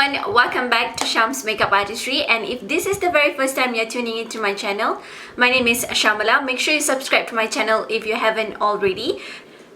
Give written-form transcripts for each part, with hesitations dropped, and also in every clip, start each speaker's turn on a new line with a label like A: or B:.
A: everyone, welcome back to Sham's Makeup Artistry, and if this is the very first time you're tuning into my channel, my name is Shamala. Make sure you subscribe to my channel if you haven't already.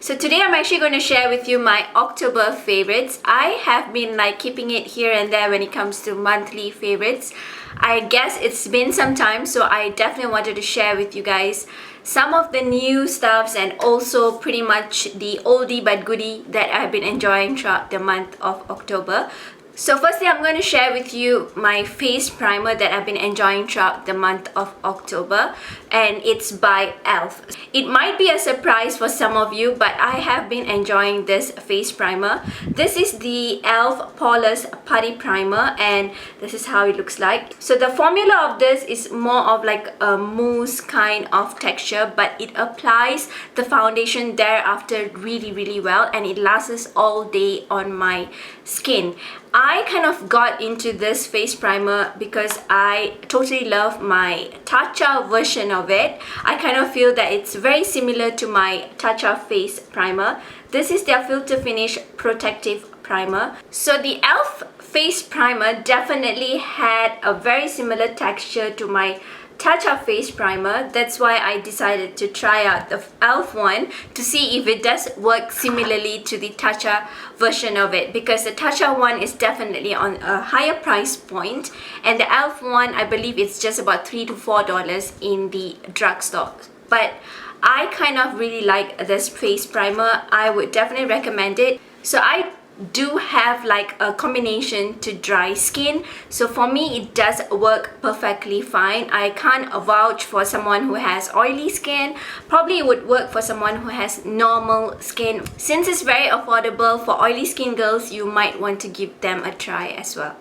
A: So today I'm actually going to share with you my October favorites. I have been keeping it here and there when it comes to monthly favorites. I guess it's been some time, so I definitely wanted to share with you guys some of the new stuffs and also pretty much the oldie but goodie that I've been enjoying throughout the month of October. So firstly, I'm going to share with you my face primer that I've been enjoying throughout the month of October, and it's by e.l.f. It might be a surprise for some of you, but I have been enjoying this face primer. This is the e.l.f. Poreless Putty Primer, and this is how it looks like. So the formula of this is more of like a mousse kind of texture, but it applies the foundation thereafter really well, and it lasts all day on my skin. I kind of got into this face primer because I totally love my Tatcha version of it. I kind of feel that it's very similar to my Tatcha face primer. This is their Filter Finish Protective Primer. So the e.l.f. face primer definitely had a very similar texture to my Tatcha face primer. That's why I decided to try out the e.l.f. one to see if it does work similarly to the Tatcha version of it, because the Tatcha one is definitely on a higher price point, and the e.l.f. one, I believe it's just about $3 to $4 in the drugstore. But I kind of really like this face primer. I would definitely recommend it. So I do have like a combination to dry skin, so for me it does work perfectly fine. I can't vouch for someone who has oily skin. Probably it would work for someone who has normal skin. Since it's very affordable for oily skin girls, you might want to give them a try as well.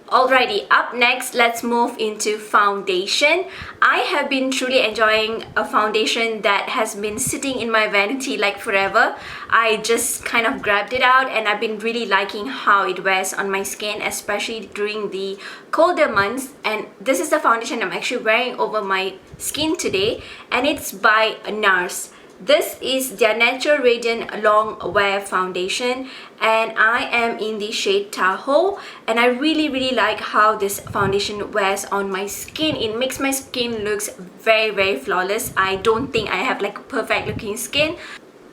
A: Alrighty, up next, let's move into foundation. I have been truly enjoying a foundation that has been sitting in my vanity like forever. I just kind of grabbed it out and I've been really liking how it wears on my skin, especially during the colder months. And this is the foundation I'm actually wearing over my skin today, and it's by Nars. This is their Natural Radiant LongWear foundation, and I am in the shade Tahoe, and I really like how this foundation wears on my skin. It makes my skin looks very flawless. I don't think I have like a perfect looking skin,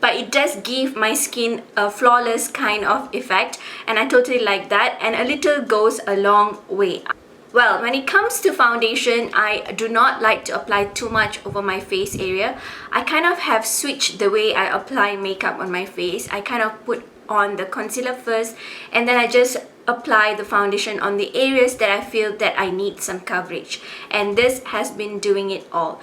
A: but it does give my skin a flawless kind of effect, and I totally like that, and a little goes a long way. Well, when it comes to foundation, I do not like to apply too much over my face area. I kind of have switched the way I apply makeup on my face. I kind of put on the concealer first, and then I just apply the foundation on the areas that I feel that I need some coverage. And this has been doing it all.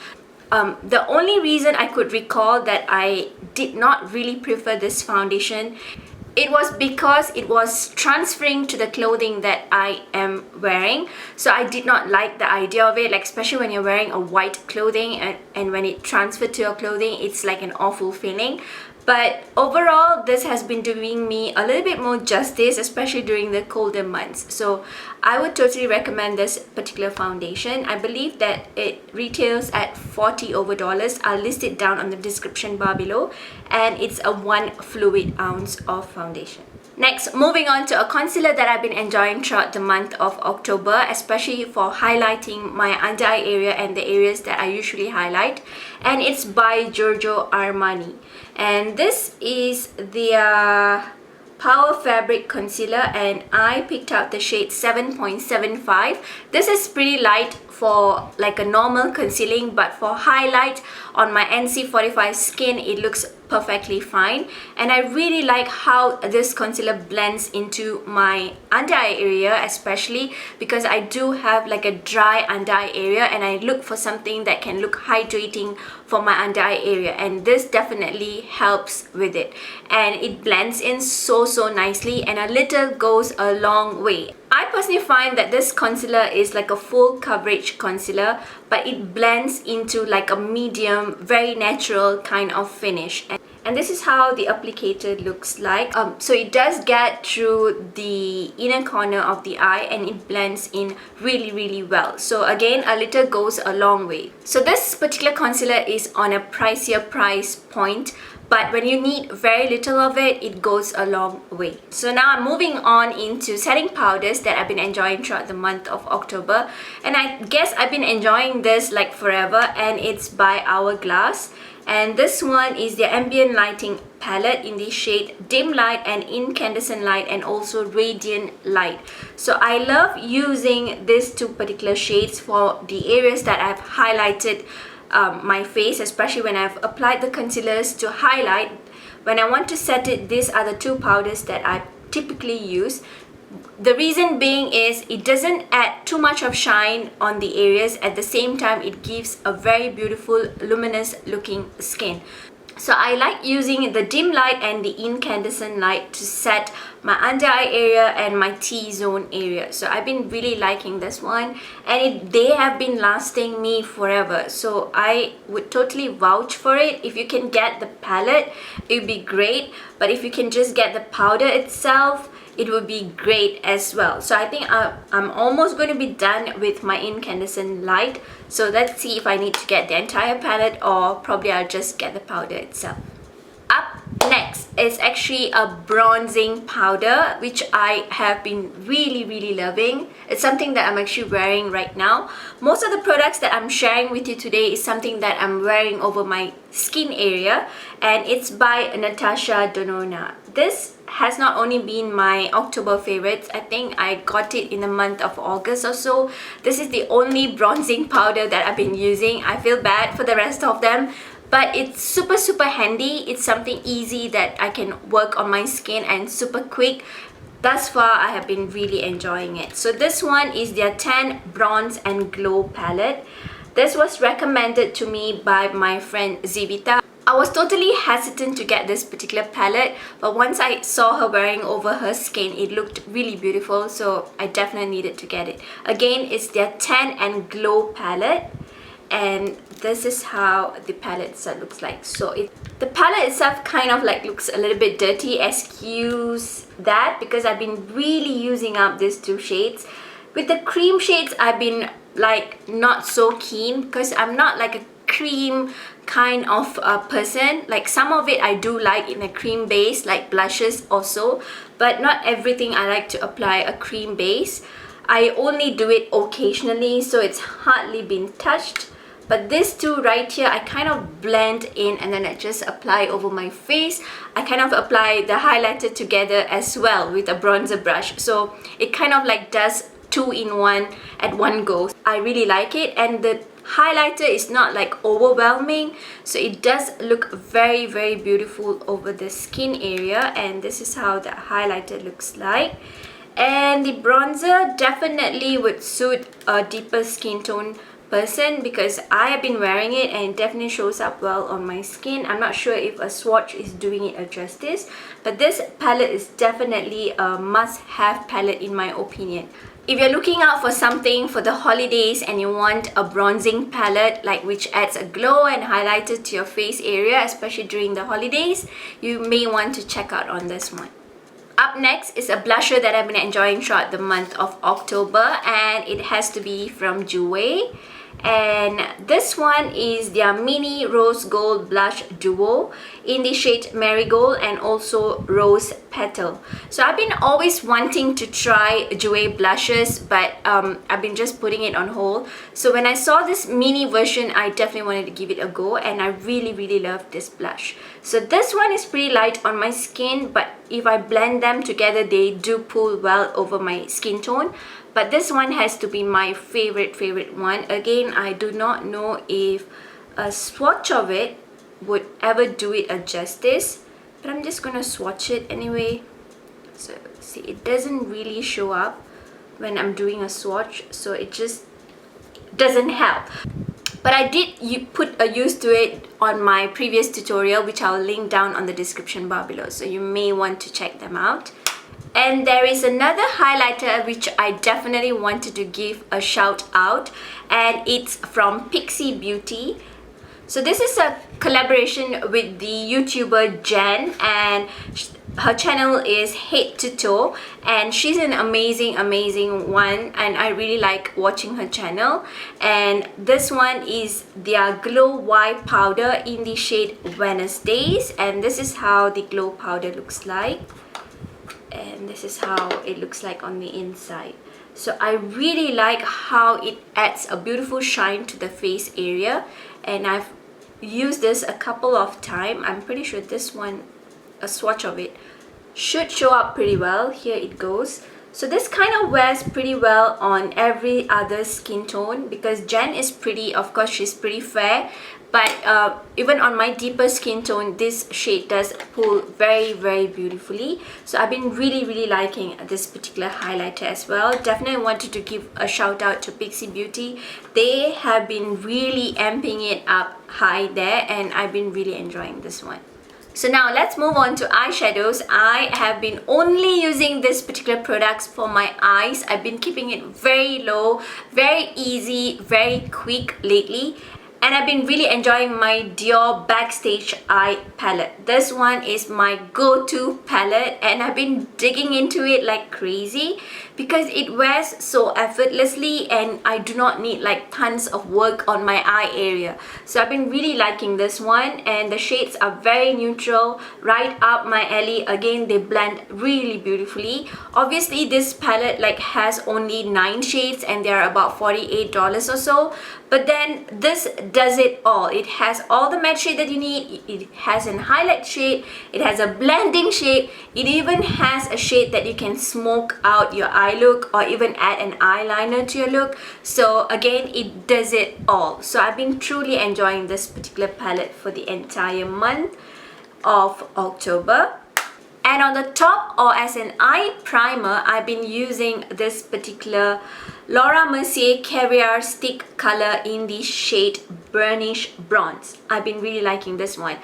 A: The only reason I could recall that I did not really prefer this foundation, it was because it was transferring to the clothing that I am wearing. So I did not like the idea of it, like especially when you're wearing a white clothing and when it transferred to your clothing, it's like an awful feeling. But overall, this has been doing me a little bit more justice, especially during the colder months. So I would totally recommend this particular foundation. I believe that it retails at $40 over. I'll list it down on the description bar below, and it's a 1 fluid ounce of foundation. Next, moving on to a concealer that I've been enjoying throughout the month of October, especially for highlighting my under eye area and the areas that I usually highlight, and it's by Giorgio Armani. And this is the Power Fabric Concealer, and I picked out the shade 7.75. This is pretty light for like a normal concealing, but for highlight on my NC45 skin, it looks perfectly fine. And I really like how this concealer blends into my under eye area, especially because I do have like a dry under eye area, and I look for something that can look hydrating for my under eye area, and this definitely helps with it. And it blends in so nicely, and a little goes a long way. I personally find that this concealer is like a full coverage concealer, but it blends into like a medium, very natural kind of finish. And this is how the applicator looks like. So it does get through the inner corner of the eye, and it blends in really well. So again, a little goes a long way. So this particular concealer is on a pricier price point, but when you need very little of it, it goes a long way. So now I'm moving on into setting powders that I've been enjoying throughout the month of October, and I guess I've been enjoying this like forever, and it's by Hourglass. And this one is the Ambient Lighting palette in the shade Dim Light and Incandescent Light, and also Radiant Light. So I love using these two particular shades for the areas that I've highlighted my face, especially when I've applied the concealers to highlight. When I want to set it, these are the two powders that I typically use. The reason being is it doesn't add too much of shine on the areas. At the same time, it gives a very beautiful luminous looking skin. So I like using the dim light and the incandescent light to set my under eye area and my T-zone area. So I've been really liking this one, and they have been lasting me forever. So I would totally vouch for it. If you can get the palette, it would be great. But if you can just get the powder itself, it would be great as well. So I think I'm almost going to be done with my incandescent light. So let's see if I need to get the entire palette, or probably I'll just get the powder itself. Up next is actually a bronzing powder, which I have been really loving. It's something that I'm actually wearing right now. Most of the products that I'm sharing with you today is something that I'm wearing over my skin area, and it's by Natasha. This has not only been my October favorites. I think I got it in the month of August or so. This is the only bronzing powder that I've been using. I feel bad for the rest of them, but it's super handy. It's something easy that I can work on my skin, and super quick. Thus far, I have been really enjoying it. So this one is their Tan Bronze and Glow palette. This was recommended to me by my friend Zivita. I was totally hesitant to get this particular palette, but once I saw her wearing over her skin, it looked really beautiful, so I definitely needed to get it. Again, it's their Tan and Glow palette, and this is how the palette itself looks like. So the palette itself kind of like looks a little bit dirty, excuse that, because I've been really using up these two shades. With the cream shades, I've been like not so keen, because I'm not like a cream kind of person. Like some of it I do like in a cream base, like blushes also, but not everything I like to apply a cream base. I only do it occasionally, so it's hardly been touched. But these two right here, I kind of blend in, and then I just apply over my face. I kind of apply the highlighter together as well with a bronzer brush, so it kind of like does two in one at one go. I really like it, and the highlighter is not like overwhelming, so it does look very beautiful over the skin area. And this is how the highlighter looks like. And the bronzer definitely would suit a deeper skin tone person, because I have been wearing it and it definitely shows up well on my skin. I'm not sure if a swatch is doing it a justice, but this palette is definitely a must-have palette in my opinion. If you're looking out for something for the holidays and you want a bronzing palette like which adds a glow and highlighter to your face area, especially during the holidays, you may want to check out on this one. Up next is a blusher that I've been enjoying throughout the month of October, and it has to be from Jouer. And this one is their mini rose gold blush duo in the shade Marigold and also Rose Petal. So I've been always wanting to try Jouer blushes, but I've been just putting it on hold. So when I saw this mini version, I definitely wanted to give it a go, and I really love this blush. So this one is pretty light on my skin, but if I blend them together, they do pull well over my skin tone. But this one has to be my favorite one. Again, I do not know if a swatch of it would ever do it a justice, but I'm just gonna swatch it anyway. So see, it doesn't really show up when I'm doing a swatch, so it just doesn't help. But I did put a use to it on my previous tutorial, which I'll link down on the description bar below, so you may want to check them out. And there is another highlighter which I definitely wanted to give a shout out, and it's from Pixi Beauty. So this is a collaboration with the YouTuber Jen, and her channel is Head to Toe, and she's an amazing one, and I really like watching her channel. And this one is their Glow White powder in the shade Wednesdays, and this is how the glow powder looks like, and this is how it looks like on the inside. So I really like how it adds a beautiful shine to the face area, and I've used this a couple of times. I'm pretty sure this one, a swatch of it, should show up pretty well. Here it goes. So this kind of wears pretty well on every other skin tone, because Jen is pretty, of course she's pretty fair, but even on my deeper skin tone, this shade does pull very beautifully. So I've been really liking this particular highlighter as well. Definitely wanted to give a shout out to Pixi Beauty. They have been really amping it up high there, and I've been really enjoying this one. So now let's move on to eyeshadows. I have been only using this particular products for my eyes. I've been keeping it very low, very easy, very quick lately. And I've been really enjoying my Dior BackStage eye palette. This one is my go-to palette, and I've been digging into it like crazy because it wears so effortlessly, and I do not need like tons of work on my eye area. So I've been really liking this one, and the shades are very neutral, right up my alley. Again, they blend really beautifully. Obviously this palette like has only 9 shades, and they're about $48 or so. But then this does it all. It has all the matte shade that you need. It has an highlight shade. It has a blending shade. It even has a shade that you can smoke out your eye look, or even add an eyeliner to your look. So again, it does it all. So I've been truly enjoying this particular palette for the entire month of October. And on the top, or as an eye primer, I've been using this particular Laura Mercier Caviar stick color in the shade Burnished Bronze. I've been really liking this one.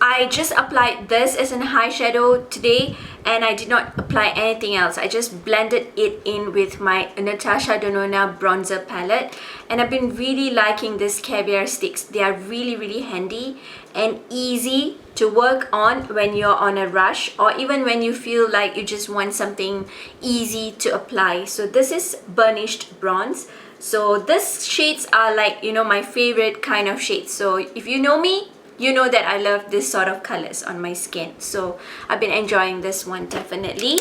A: I just applied this as an eyeshadow today, and I did not apply anything else. I just blended it in with my Natasha bronzer palette, and I've been really liking this Caviar sticks. They are really handy and easy to work on when you're on a rush, or even when you feel like you just want something easy to apply. So this is Burnished Bronze. So these shades are like, you know, my favorite kind of shades. So if you know me, you know that I love this sort of colors on my skin. So I've been enjoying this one definitely.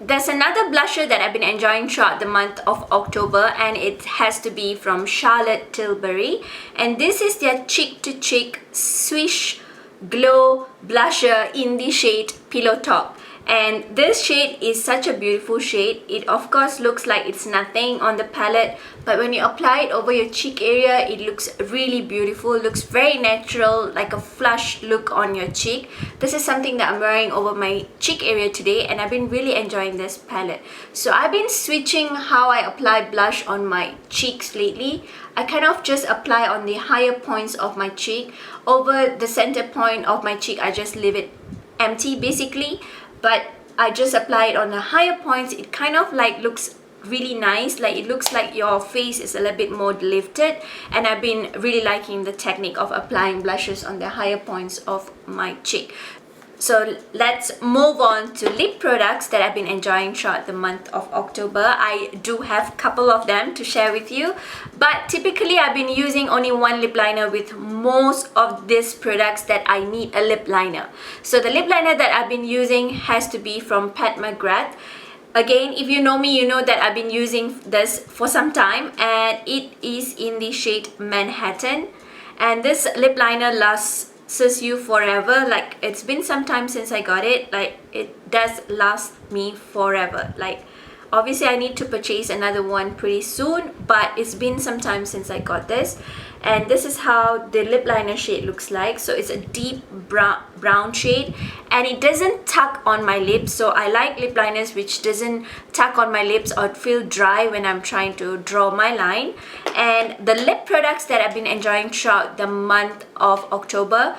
A: There's another blusher that I've been enjoying throughout the month of October, and it has to be from Charlotte Tilbury. And this is their Cheek to Cheek Swish Glow Blusher in the shade Pillow Top. And this shade is such a beautiful shade. It of course looks like it's nothing on the palette, but when you apply it over your cheek area, it looks really beautiful. It looks very natural, like a flush look on your cheek. This is something that I'm wearing over my cheek area today, and I've been really enjoying this palette. So I've been switching how I apply blush on my cheeks lately. I kind of just apply on the higher points of my cheek. Over the center point of my cheek, I just leave it empty basically. But I just apply it on the higher points. It kind of like looks really nice, like it looks like your face is a little bit more lifted, and I've been really liking the technique of applying blushes on the higher points of my cheek. So let's move on to lip products that I've been enjoying throughout the month of October. I do have a couple of them to share with you, but typically I've been using only one lip liner with most of these products that I need a lip liner. So the lip liner that I've been using has to be from McGrath. Again, if you know me, you know that I've been using this for some time, and it is in the shade Manhattan. And this lip liner lasts you forever. Like, it's been some time since I got it. Like, it does last me forever. Like, obviously I need to purchase another one pretty soon, but it's been some time since I got this. And this is how the lip liner shade looks like. So it's a deep brown shade, and it doesn't tuck on my lips. So I like lip liners which doesn't tuck on my lips or feel dry when I'm trying to draw my line. And the lip products that I've been enjoying throughout the month of October.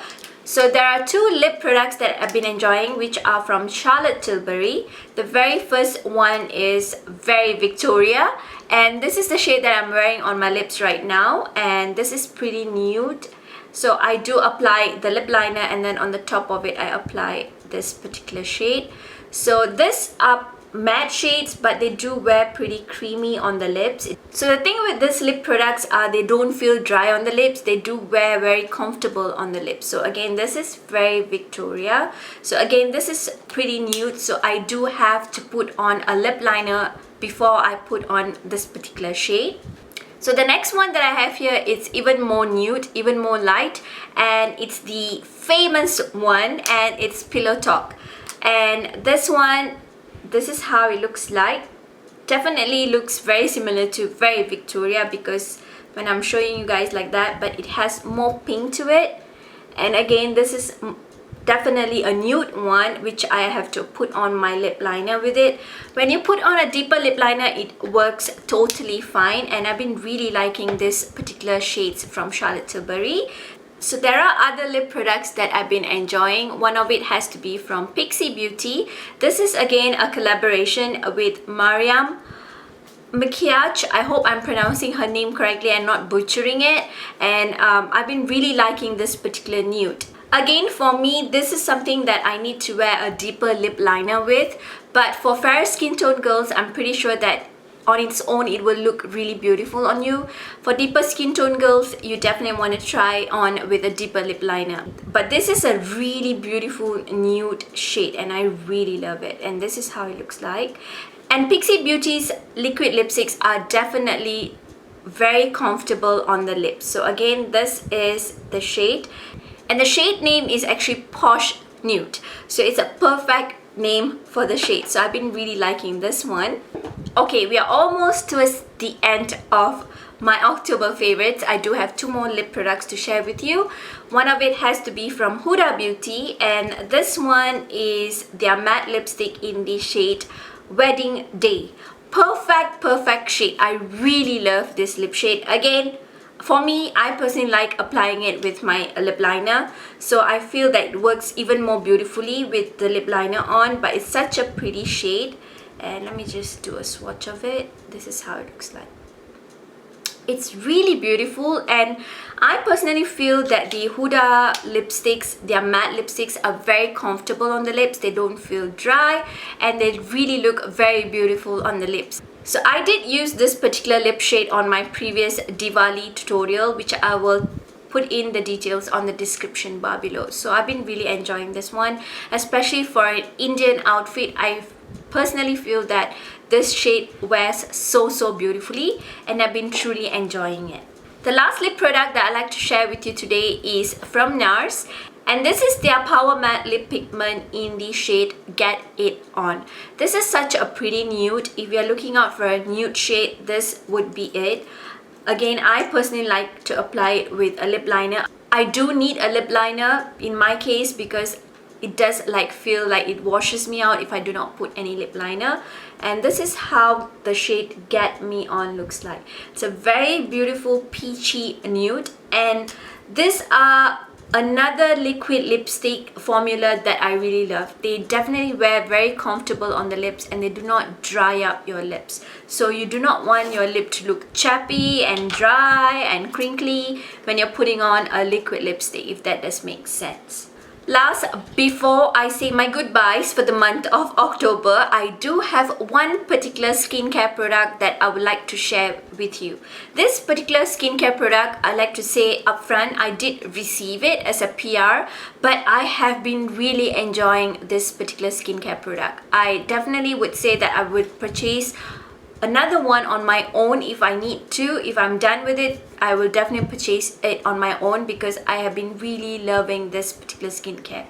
A: So there are two lip products that I've been enjoying, which are from Charlotte Tilbury. The very first one is Very Victoria, and this is the shade that I'm wearing on my lips right now, and this is pretty nude. So I do apply the lip liner, and then on the top of it I apply this particular shade. So this are matte shades, but they do wear pretty creamy on the lips. So the thing with this lip products are they don't feel dry on the lips. They do wear very comfortable on the lips. So again, this is very Victoria. So again, this is pretty nude, so I do have to put on a lip liner before I put on this particular shade. So the next one that I have here is even more nude, even more light, and it's the famous one, and it's Pillow Talk. And this one, this is how it looks like. Definitely looks very similar to very Victoria, because when I'm showing you guys like that, but it has more pink to it. And again, this is definitely a nude one, which I have to put on my lip liner with it. When you put on a deeper lip liner, it works totally fine, and I've been really liking this particular shades from Charlotte Tilbury. So there are other lip products that I've been enjoying. One of it has to be from Pixi Beauty. This is again a collaboration with Mariam Makiaj. I hope I'm pronouncing her name correctly and not butchering it. And I've been really liking this particular nude. Again, for me, this is something that I need to wear a deeper lip liner with. But for fair skin tone girls, I'm pretty sure that on its own it will look really beautiful on you. For deeper skin tone girls, you definitely want to try on with a deeper lip liner. But this is a really beautiful nude shade, and I really love it. And this is how it looks like. And Pixi Beauty's liquid lipsticks are definitely very comfortable on the lips. So again, this is the shade, and the shade name is actually Posh Nude. So it's a perfect name for the shade. So I've been really liking this one. Okay, we are almost towards the end of my October favorites. I do have two more lip products to share with you. One of it has to be from Huda Beauty, and this one is their matte lipstick in the shade Wedding Day. Perfect shade. I really love this lip shade. Again, for me, I personally like applying it with my lip liner, so I feel that it works even more beautifully with the lip liner on. But it's such a pretty shade. And let me just do a swatch of it. This is how it looks like. It's really beautiful, and I personally feel that the Huda lipsticks, their matte lipsticks, are very comfortable on the lips. They don't feel dry, and they really look very beautiful on the lips. So I did use this particular lip shade on my previous Diwali tutorial, which I will put in the details on the description bar below. So I've been really enjoying this one, especially for an Indian outfit. I personally feel that this shade wears so beautifully, and I've been truly enjoying it. The last lip product that I like to share with you today is from Nars, and this is their Power Matte Lip Pigment in the shade Get It On. This is such a pretty nude. If you're looking out for a nude shade, this would be it. Again, I personally like to apply it with a lip liner. I do need a lip liner in my case, because it does feel like it washes me out if I do not put any lip liner. And this is how the shade Get Me On looks like. It's a very beautiful peachy nude, and these are another liquid lipstick formula that I really love. They definitely wear very comfortable on the lips, and they do not dry up your lips. So you do not want your lip to look chappy and dry and crinkly when you're putting on a liquid lipstick, if that does make sense. Last, before I say my goodbyes for the month of October, I do have one particular skincare product that I would like to share with you. This particular skincare product, I like to say upfront, I did receive it as a PR, but I have been really enjoying this particular skincare product. I definitely would say that I would purchase another one on my own if I need to. If I'm done with it, I will definitely purchase it on my own, because I have been really loving this particular skincare.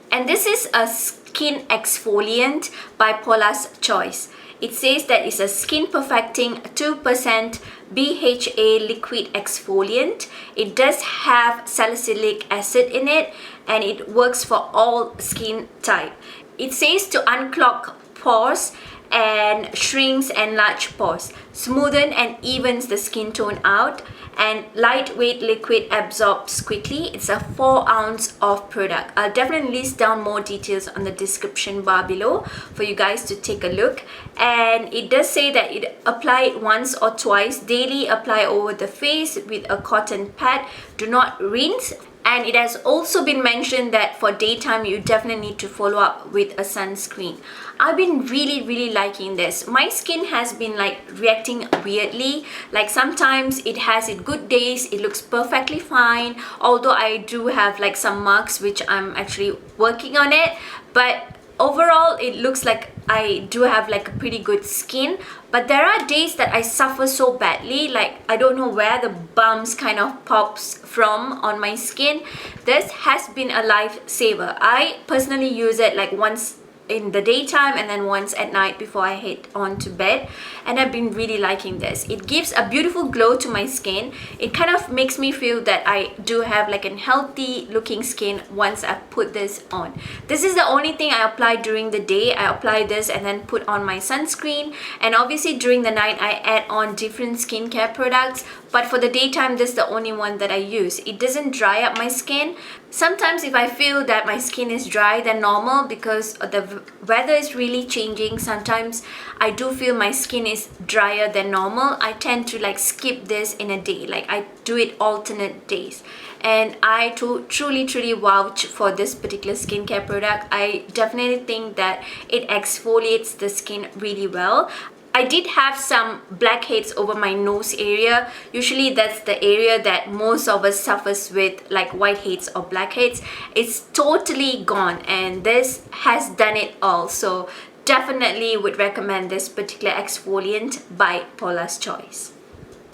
A: And this is a skin exfoliant by Paula's Choice. It says that it's a skin perfecting 2% BHA liquid exfoliant. It does have salicylic acid in it, and it works for all skin type. It says to unclog pores and shrinks and large pores, smoothen and evens the skin tone out, and lightweight liquid absorbs quickly. It's a 4 ounce of product. I'll definitely list down more details on the description bar below for you guys to take a look. And it does say that it apply it once or twice daily. Apply over the face with a cotton pad. Do not rinse. And it has also been mentioned that for daytime you definitely need to follow up with a sunscreen. I've been really liking this. My skin has been like reacting weirdly. Like sometimes it has its good days, it looks perfectly fine, although I do have like some marks which I'm actually working on it, but overall it looks like I do have like a pretty good skin. But there are days that I suffer so badly, like I don't know where the bumps kind of pops from on my skin. This has been a lifesaver. I personally use it like once in the daytime and then once at night before I head on to bed, and I've been really liking this. It gives a beautiful glow to my skin. It kind of makes me feel that I do have like a healthy looking skin once I put this on. This is the only thing I apply during the day. I apply this and then put on my sunscreen, and obviously during the night I add on different skincare products, but for the daytime this is the only one that I use. It doesn't dry up my skin. Sometimes if I feel that my skin is dry than normal because the weather is really changing, sometimes I do feel my skin is drier than normal, I tend to like skip this in a day. Like I do it alternate days, and I truly vouch for this particular skincare product. I definitely think that it exfoliates the skin really well. I did have some blackheads over my nose area. Usually that's the area that most of us suffers with, like whiteheads or blackheads. It's totally gone, and this has done it all. So definitely would recommend this particular exfoliant by Paula's Choice.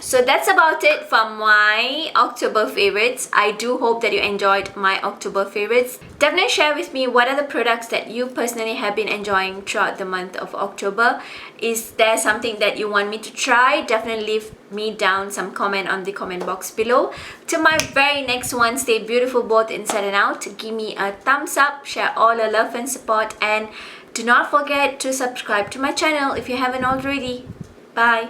A: So that's about it for my October favorites. I do hope that you enjoyed my October favorites. Definitely share with me what are the products that you personally have been enjoying throughout the month of October. Is there something that you want me to try? Definitely leave me down some comment on the comment box below. To my very next one, stay beautiful both inside and out. Give me a thumbs up, share all your love and support, and do not forget to subscribe to my channel if you haven't already. Bye.